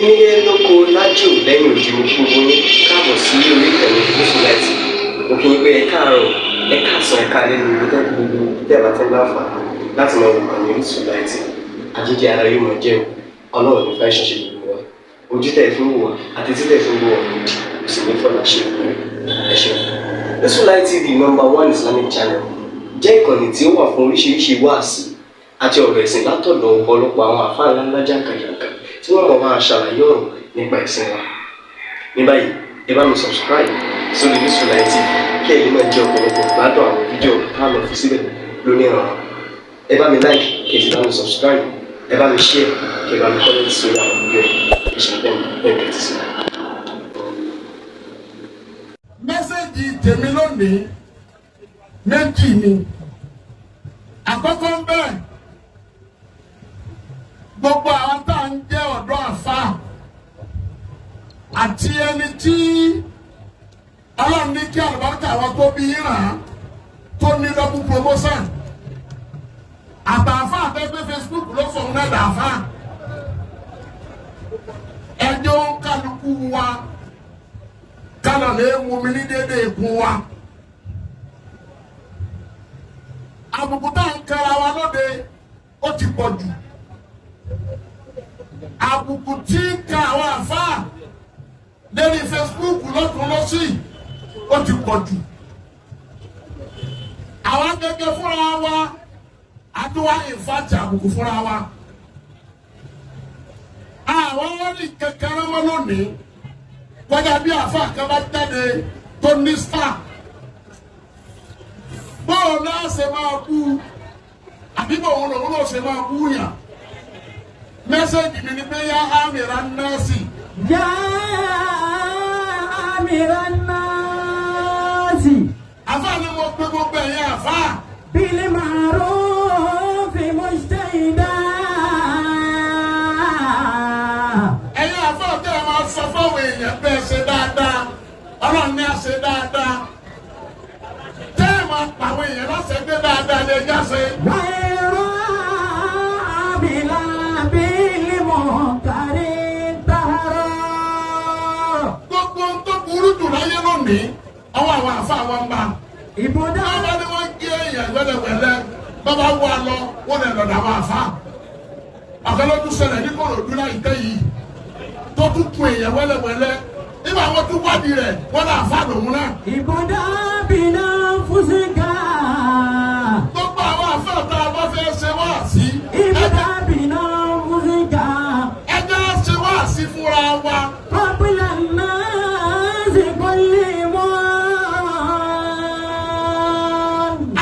Nílé lóko lájò lẹ́yìn òdì mo kí gbogbo yín káàbọ̀ sí orí ìkànnì Gúúsùláìtì. Mo kí yín pé ẹ káàárọ̀, ẹ káàsán, ẹ káalẹ́ ní ibi tẹ́kù gbogbo tẹ́ẹ̀bà tẹ́ láǹfààní láti máa wò ìkànnì Gúúsùláìtì. Àjíjẹ ara yóò máa jẹun, Ọlọ́run ní fẹ́ ṣọṣẹ́ gbogbo wa. Ojú tẹ̀ fi ń wò wá àti títẹ̀ fi ń wò wá lòdì, kò sì ní fọ́nà ṣe ẹ ṣeun. Gúúsùláìtì TV #1 Islamic channel jẹ́ ìkànnì tí ó wà fún oríṣiríṣi wáàsí àti ọ̀rọ̀ ẹ̀sìn látọ̀dọ̀ ọ̀pọ̀lọpọ̀ àwọn àfáà ńláńlá jàǹkàjàǹkà tí wọ́n mọ̀ máa ṣàlàyé ọ̀rọ̀ nípa ẹ̀sìn wa. Ní báyìí, ẹ bá mi subscribe sórí Gúúsùláìtì kí ẹ lè máa jẹ ọ̀pọ̀lọpọ̀ gbádùn àwọn fídíò táwọn fi síbẹ̀ lónìí ọ̀rọ̀. Ẹ bá mi like kí ẹ sì bá mi subscribe, ẹ bá mi share kí ẹ bá mi comment sórí àwọn fídíò ìṣẹ̀lẹ̀ bẹ́ẹ̀ sí. Mẹ́sẹ̀gì tèmi lónìí méjì ni. Àkọ́kọ́ ń bẹ gbogbo àwọn tá à ń jẹ́ ọ̀dọ́ àfa àti ẹni tí Ọlọ́run ní kí àlùbáríkà wọn tó bí ìràn tó ní double promotion. Àtàfà àtẹ́gbẹ́ Facebook ló fọ̀hún náà dàfà. Ẹjọ́ kálukú wa kálọ̀ lè mú mi ní déédéé ikùn wa. Àbùkù tá à ń kara wa lóde ó ti pọ̀ jù. Àbùkù tí ń ka àwọn àfáà lórí Facebook lọ́tún lọ́sì ó ti pọ̀ jù. Àwọn gẹ́gẹ́ fúnra wa àdúrà ìfàtì àbùkù fúnra wa. Àwọn wọn ní kékeré wọn lónìí kọjá bí àfáà kan bá jáde tó ní star. Bọ́ọ̀ náà ṣe máa kú àbí bọ́ọ̀ lòun náà ṣe máa kú yàn. Mẹ́sẹ̀gì mi ni pé yá àmìrà nọ́ọ̀sì. Yá àmìrà nọ́ọ̀sì. Àfáà ni mo pe gbogbo ẹ̀yin àfáà. Bílí màrúfì mujtahida. Ẹ̀yin àfáà tẹ́ ẹ máa sọ fáwọn èèyàn pé ẹ ṣe dáadáa. Ọlọ́run ní a ṣe dáadáa. Tẹ́ ẹ máa pàwọn èèyàn lọ́sẹ̀ gbé dáadáa lè já ṣe. Wàhálà àbílà bílí mọ̀kárí tààrọ̀. Gbogbo ohun tó burú jù láyé lónìí, ọwọ́ àwọn àfáà wọn bá. Ìbúdá. Bàbá ni wọ́n gé èèyàn wẹ́lẹ́wẹ́lẹ́, bàbá wà lọ, wọ́n lè lọ́dà àwọn àfáà. Àfẹ́lọ́dún ṣẹlẹ̀ ní Kòròdú láìpẹ́ yìí, tó tún kun èèyàn wẹ́lẹ́wẹ́lẹ́. Nígbà wọn tún wádìí rẹ̀, wọ́n lọ àfáà lòun náà. Ìbúdá bìnà fúsìkà. Gbogbo àwọn àfáà tá a bá fẹ́ ṣe wá sí. Ìbúdá bìnà fúsìkà. Ẹjẹ́ ṣe wá sí fúnra wa. Kọ́pìlà náà sì kọ́lé mọ́.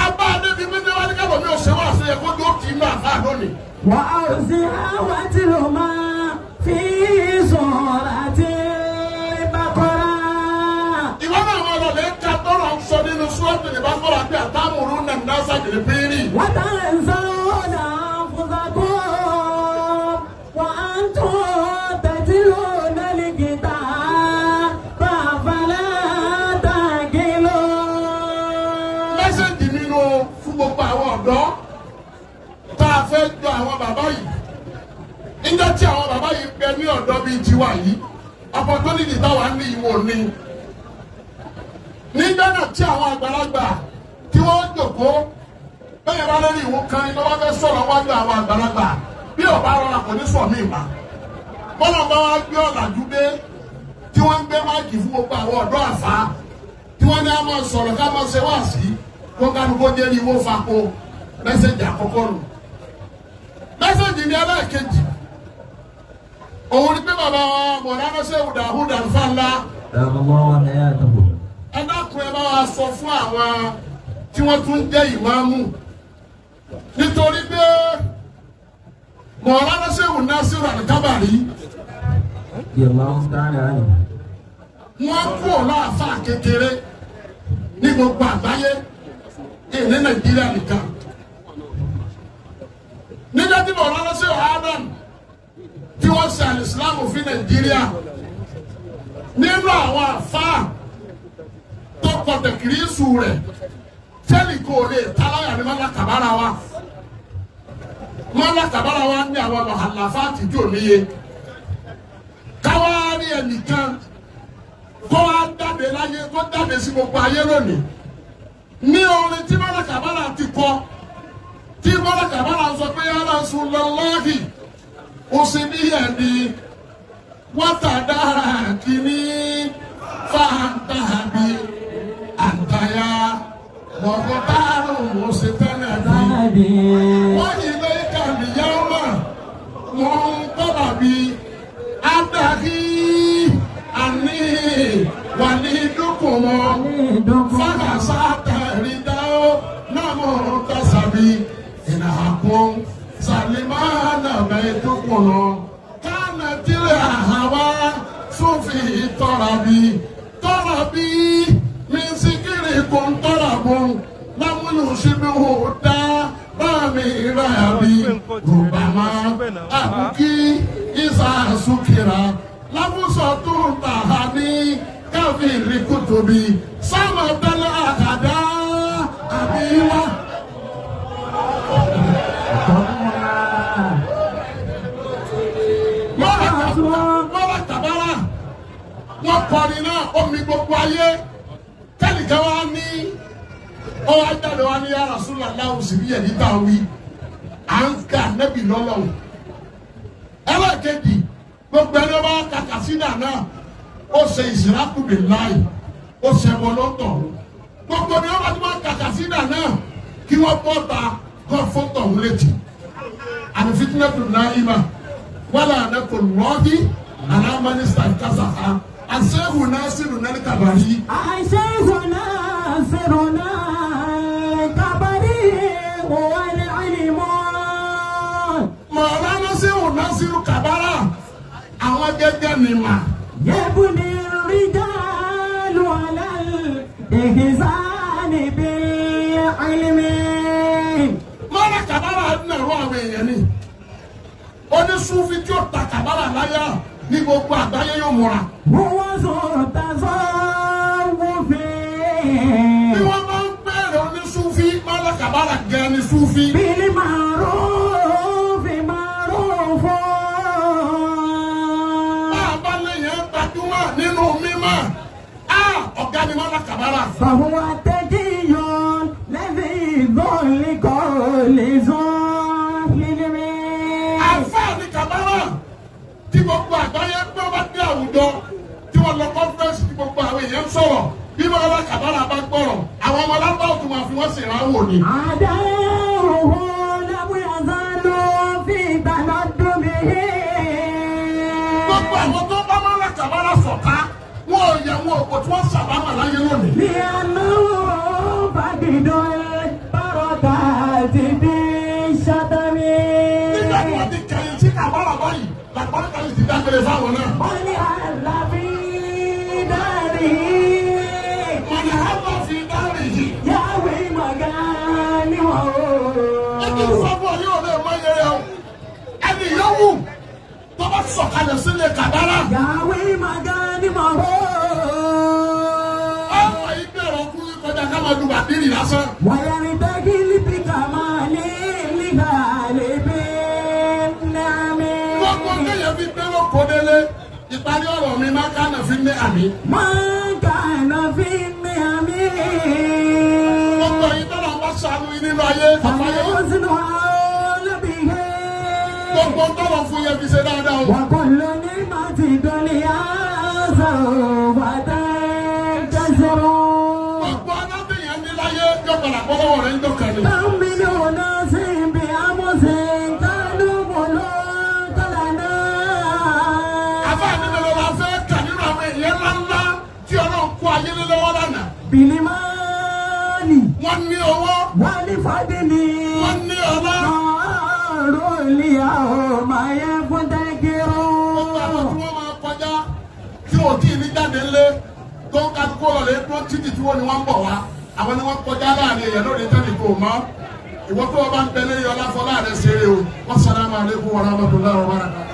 Abá Adébí mi ní wá ní kábọ̀ mi ò ṣe wá sí ẹ̀kọ́ tó kì í máa fà lónìí. Wà á sì àwọn tí ló máa fi sọ̀rọ̀ àti bàkọ́rà. Ìwọ náà wọn lọ lè ka tọrọ ń sọ nínú sọ́ọ̀tì ní bàkọ́rà bí àtàmùrú nà ń dásà kìlì péré. Wọ́n tà ń sọ̀rọ̀ fúnṣàkó. Wà á tó tẹ̀sí lónà lè gìtà. Bàbálà tàgé lọ. Mẹ́sẹ̀gì nínú fún gbogbo àwọn ọ̀dọ́ tá a fẹ́ jọ àwọn bàbá yìí. Nígbà tí àwọn bàbá yìí bẹ ní ọ̀dọ́ bíi tiwa yìí, opportunity táwa ní ìwò ni. Nígbà náà tí àwọn àgbàlagbà tí wọ́n jòkó bẹ́ẹ̀ bá lórí ìwò kan iná wá fẹ́ sọ̀rọ̀ wájú àwọn àgbàlagbà bí ọ̀bá rọra kò ní sọ̀ mí mà. Bọ́lá bá wá gbé ọ̀làjú dé tí wọ́n ń gbé máàkì fún gbogbo àwọn ọ̀dọ́ àfa tí wọ́n ní a máa sọ̀rọ̀ ká máa ṣe wá sí kó kálukó jẹ́ ní ìwó fapò mẹ́sẹ̀gì àkọ́kọ́ nù. Mẹ́sẹ̀gì ní ẹlẹ́ẹ̀kejì òun ni pé bàbá wa Mọ̀lánà Ṣéhù Dáúdù Àlùfáànlá ẹ dákun ẹ bá wa sọ fún àwọn tí wọ́n tún jẹ́ ìmáàmù nítorí pé Mọ̀lánà Ṣéhù Násírù Àlùkábàrí wọ́n kú ọ̀láàfà kékeré ní gbogbo àgbáyé ní Nàìjíríà nìkan. Nígbà tí Mọ̀lánà Ṣéhù Adam tí wọ́n ṣe àlìsílámù fi Nàìjíríà nínú àwọn àfáà tó kọ̀tẹ̀ kìrìsù rẹ̀ tẹ́lì kò lè táláyà ní mọ́lá kàbára wa. Mọ́lá kàbára wa ní àwọn àlàfáà tìjú òníye. ní ẹnìkan kó wá jáde láyé kó jáde sí gbogbo ayé lónìí ní orin tí Mọ́lá Kàbálà ti kọ tí Mọ́lá Kàbálà sọ pé ya Rasulullahi usniyani watadakini fantahabi antaya mọ̀kútàrù mọ̀sítẹ́nẹ̀bí wọ́n ilé kàmíyàwó mọ̀ ń tọ́lá bí adarí àní wà ní dúkùmọ̀ fàgàsá tẹ̀rídáwó náà mọ̀ ń tẹ̀sàbí ìnàkùn sàlìmánà bẹ́ẹ̀ dúkùnà kánà tílẹ̀ àhàwá sófì tọ́lá bí misikiri kuntarabun lamunu sibihu da bami rayabi rubama abuki isa sukira lamusatu tahani kafiri kutubi sama dala akada abiwa. Mọ́lá Kàbálà wọ́n kọrin náà omi gbogbo ayé. Kẹ́nìkan wá ní ọwọ́ ajáde wá ní ya Rasulullah òsì bí ẹ̀dí tá a wí à ń ga nẹ́bì lọ́lọ́wọ́ ẹlẹ́kẹ̀dì gbogbo ẹni ọba kàkàsínà náà ó ṣe ìsìlákù billahi ó ṣe ẹbọ lọ́tọ̀ gbogbo ẹni ọba tí wọ́n kàkàsínà náà kí wọ́n bọ́ ta kọ́ fọ́tọ̀ ọ̀hún létí àmì fitinatu naima wàlà àdàkọ̀ lọ́ọ́dí àlàmánìsítà ìkásàkà. Àṣẹ́hù Násírù náà Kàbárí. Àṣẹ́hù Násírù náà Kàbárí wà ní àlìmọ́. Mọ̀ọ́lá Násírù Násírù Kàbárà àwọn gẹ́gẹ́ ni mà. Yẹ́bù ni ríjàlù alẹ́ ìhìsáni bí àlìmí. Mọ̀ọ́lá Kàbárà nàró àwọn èèyàn ni. Onísúfí tí ó ta Kàbárà láyà ní gbogbo àgbáyé yóò múra. Wọ́n sọ̀rọ̀ tàṣọ́ wọ́n fẹ́. Bí wọ́n bá ń bẹ̀rẹ̀ onísúfí, Mọ́lá Kàbálà gẹ̀ ní súfí. Bílí màrú fi màrú fọ́. Bàbá lẹ́yìn gbajúmọ̀ nínú mímọ́. Ọ̀gá ni Mọ́lá Kàbálà. Fàwọn àtẹ́jí yọ lẹ́bí ìgbọ́nlé kọ́ lè zọ́ lílé mi. Àfáà ni Kàbálà. Tí gbogbo àgbáyé gbé wá dé àwùjọ tí wọ́n lọ conference tí gbogbo àwọn èèyàn ń sọ̀rọ̀ bí Mọ́lá Kàbálà bá gbọ́rọ̀ àwọn ọmọ alábá òtún máa fi wọ́n sì ráwò ni. Àdáhùn lábúyàzá ló fi ìgbàlá dómi. Gbogbo àwọn tó bá Mọ́lá Kàbálà ṣọ̀tá wọn ò yẹ wọn òkò tí wọ́n ṣàbámọ̀ láyé lónìí. Ní àná fàgídọ́ bárọ̀tà ti di ṣàtàmì. Nígbà tí wọ́n ti kẹ̀yìn sí Kàbálà báyìí làkọ́lé kan ti dágbére fáwọn náà. Wọ́n ní àlàbí dárì. Wọ́n ní àlàbí dárì yìí. Yàwé màgá ni wọ́n o. Ẹni ìfọ̀bọ̀ yóò lè mọ yẹrẹ o. Ẹni yòówù tó bá sọ̀kalẹ̀ sílé Kàbálà. Yàwé màgá ni wọ́n o. Ọ̀pọ̀ ìgbẹ́rọ̀ kú kọjá ká máa lu bàbírí lásán. Wàyà ní bẹ́gì lípì kà máa ní nígbà lè bẹ́ẹ̀ fi gbé lóko délé ìparí ọ̀rọ̀ mi máa kánà fi ní àmì. Máa kánà fi ní àmì. Gbogbo yìí tọ́lá wá sànú nínú ayé. Àfàyè ó sínú ọlọ́bì yé. Gbogbo tọ́lá fún yẹn fi ṣe dáadáa o. Wà kò lọ ní màtí dọ́lé àṣà òbàdà jẹ́sọ̀rọ̀. Gbogbo alábìyẹn ní láyé yóò padà bọ́ lọ́wọ́ rẹ̀ ń dọ̀kan ni. Bámi ni ò náà sí ibi àmọ́sẹ̀ kánú mọ̀ lọ. Bilimani. Wọ́n ní owó. Wọ́n ní fadini. Wọ́n ní ọlá. Ọ̀rọ̀ ìlíyà ò máa yẹ fún tẹ́kìrú. Gbogbo àwọn tí wọ́n máa kọjá tí ò tí ì ní jáde ńlé tó ń ká kó lọ́lẹ̀ tó títì tí wọ́n ní wọ́n ń bọ̀ wá. Àwọn ni wọ́n kọjá láàrin èèyàn lóde tẹ́lẹ̀ kò mọ́. Ìwọ́n tó o bá ń bẹ lẹ́yìn ọlá fọlá rẹ̀ ṣeré o. Wassalamu alaikum warahmatullahi wabarakatuh.